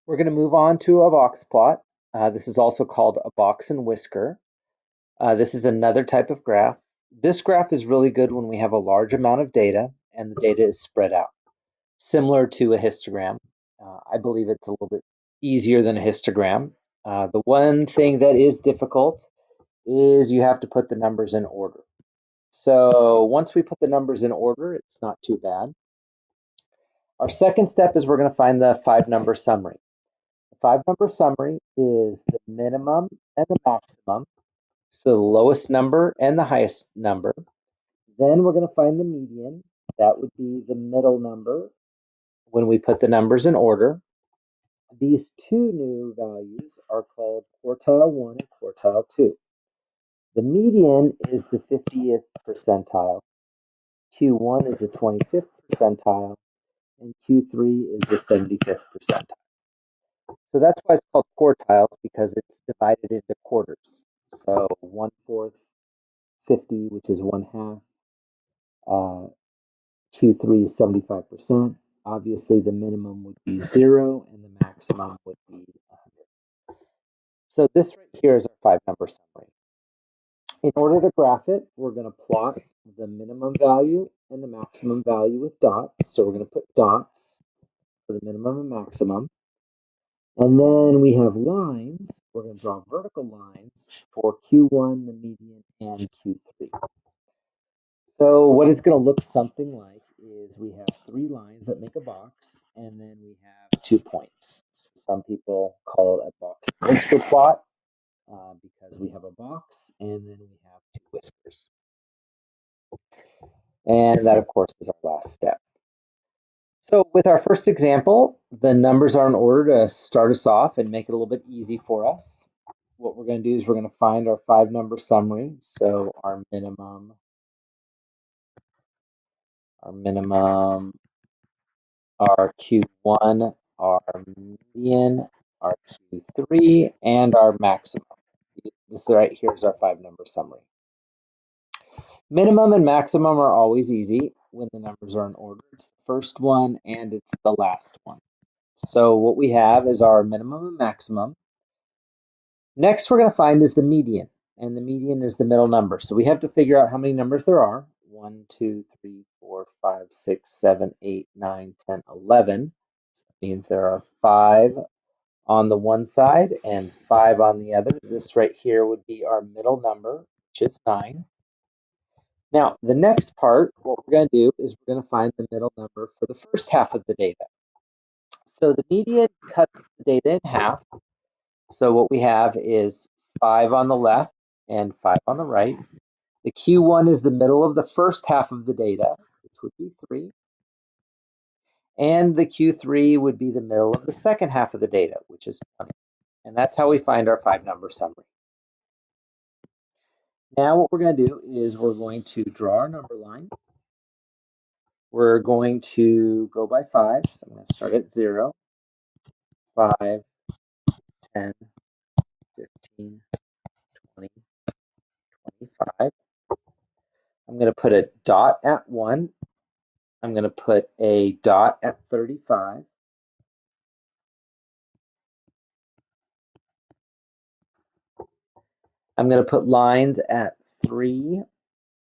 We're going to move on to a box plot. This is also called a box and whisker. This is another type of graph. This graph is really good when we have a large amount of data and the data is spread out, similar to a histogram. I believe it's a little bit easier than a histogram. The one thing that is difficult is you have to put the numbers in order. So once we put the numbers in order, it's not too bad. Our second step is we're going to find the 5-number summary. The 5-number summary is the minimum and the maximum, so the lowest number and the highest number. Then we're going to find the median. That would be the middle number when we put the numbers in order. These two new values are called quartile 1 and quartile 2. The median is the 50th percentile, Q1 is the 25th percentile, and Q3 is the 75th percentile. So that's why it's called quartiles, because it's divided into quarters. So 1/4, 50, which is 1/2. Q3 is 75%. Obviously, the minimum would be 0 and the maximum would be 100. So this right here is our 5-number summary. In order to graph it, we're going to plot the minimum value and the maximum value with dots. So we're going to put dots for the minimum and maximum. And then we have lines. We're going to draw vertical lines for Q1, the median, and Q3. So what it's going to look something like is we have 3 lines that make a box, and then we have 2 points. So some people call it a box and whisker plot because we have a box and then we have 2 whiskers. And that, of course, is our last step. So with our first example, the numbers are in order to start us off and make it a little bit easy for us. What we're going to do is we're going to find our 5-number summary. So our minimum, our Q1, our median, our Q3, and our maximum. This right here is our 5-number summary. Minimum and maximum are always easy when the numbers are in order. It's the first one and it's the last one. So what we have is our minimum and maximum. Next we're going to find is the median, and the median is the middle number. So we have to figure out how many numbers there are. 1, 2, 3, 4, 5, 6, 7, 8, 9, 10, 11. So that means there are 5 on the one side and 5 on the other. This right here would be our middle number, which is 9. Now, the next part, what we're going to do is we're going to find the middle number for the first half of the data. So the median cuts the data in half. So what we have is 5 on the left and 5 on the right. The Q1 is the middle of the first half of the data, which would be 3. And the Q3 would be the middle of the second half of the data, which is 20. And that's how we find our 5-number summary. Now what we're going to do is we're going to draw our number line. We're going to go by 5s. So I'm going to start at 0, 5, 10, 15, 20, 25. I'm going to put a dot at 1. I'm going to put a dot at 35. I'm going to put lines at 3,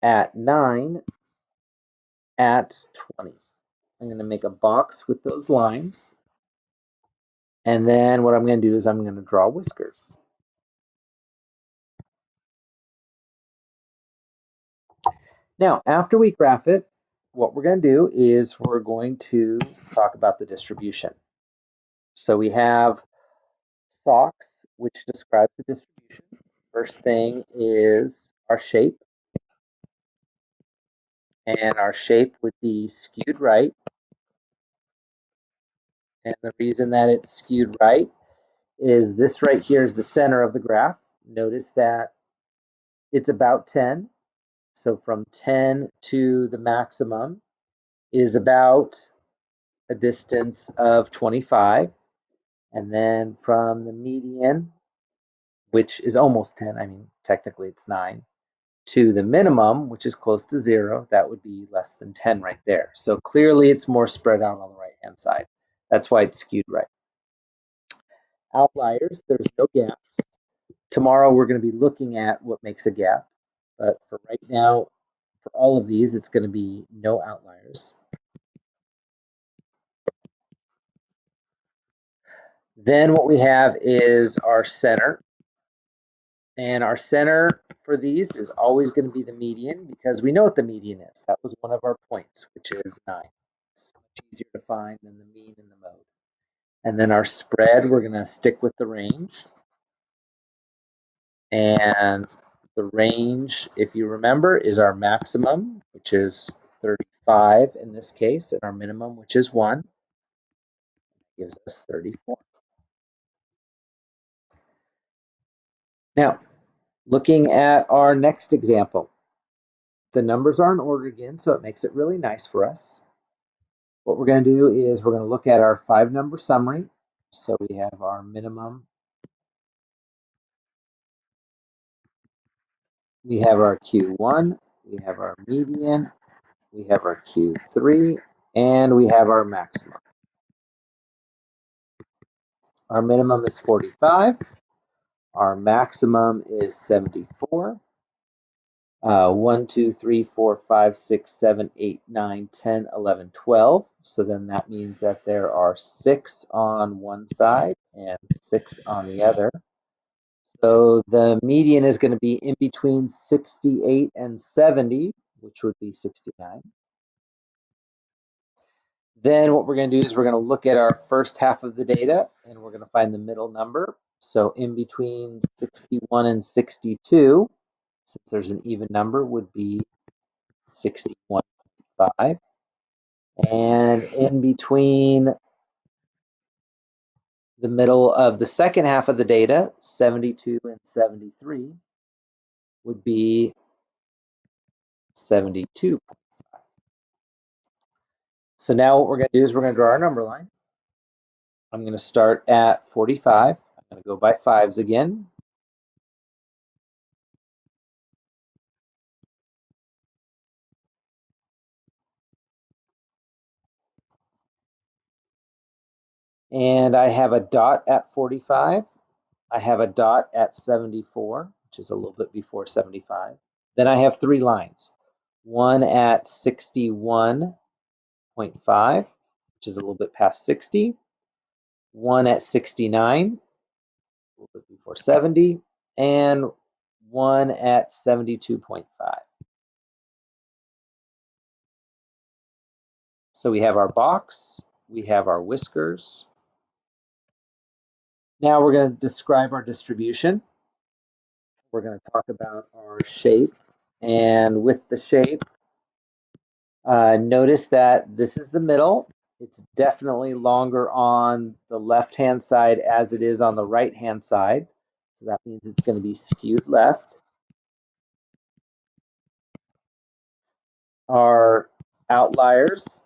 at 9, at 20. I'm going to make a box with those lines. And then what I'm going to do is I'm going to draw whiskers. Now, after we graph it, what we're going to do is we're going to talk about the distribution. So we have SOX, which describes the distribution. First thing is our shape. And our shape would be skewed right. And the reason that it's skewed right is this right here is the center of the graph. Notice that it's about 10. So from 10 to the maximum is about a distance of 25. And then from the median, which is almost 10, I mean, technically it's 9, to the minimum, which is close to 0, that would be less than 10 right there. So clearly it's more spread out on the right-hand side. That's why it's skewed right. Outliers, there's no gaps. Tomorrow we're going to be looking at what makes a gap, but for right now, for all of these, it's going to be no outliers. Then what we have is our center. And our center for these is always going to be the median because we know what the median is. That was one of our points, which is 9. It's much easier to find than the mean and the mode. And then our spread, we're going to stick with the range. And the range, if you remember, is our maximum, which is 35 in this case, and our minimum, which is 1, gives us 34. Now, looking at our next example, the numbers are in order again, so it makes it really nice for us. What we're going to do is we're going to look at our 5-number summary. So we have our minimum, we have our Q1, we have our median, we have our Q3, and we have our maximum. Our minimum is 45. Our maximum is 74. 1, 2, 3, 4, 5, 6, 7, 8, 9, 10, 11, 12. So then that means that there are 6 on one side and 6 on the other. So the median is going to be in between 68 and 70, which would be 69. Then what we're going to do is we're going to look at our first half of the data and we're going to find the middle number. So in between 61 and 62, since there's an even number, would be 61.5. And in between the middle of the second half of the data, 72 and 73, would be 72. So now what we're going to do is we're going to draw our number line. I'm going to start at 45. I'm going to go by 5s again. And I have a dot at 45. I have a dot at 74, which is a little bit before 75. Then I have 3 lines. One at 61.5, which is a little bit past 60. One at 69, a little bit before 70. And one at 72.5. So we have our box, we have our whiskers. Now we're going to describe our distribution. We're going to talk about our shape. And with the shape, notice that this is the middle. It's definitely longer on the left-hand side as it is on the right-hand side. So that means it's going to be skewed left. Our outliers,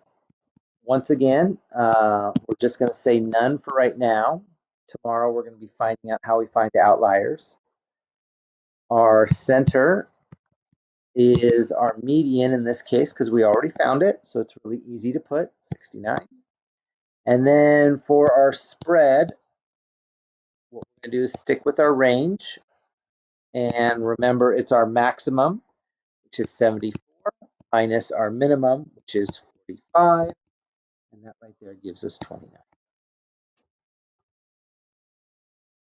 once again, we're just going to say none for right now. Tomorrow we're going to be finding out how we find outliers. Our center is our median in this case because we already found it, so it's really easy to put, 69. And then for our spread, what we're going to do is stick with our range. And remember, it's our maximum, which is 74, minus our minimum, which is 45. And that right there gives us 29.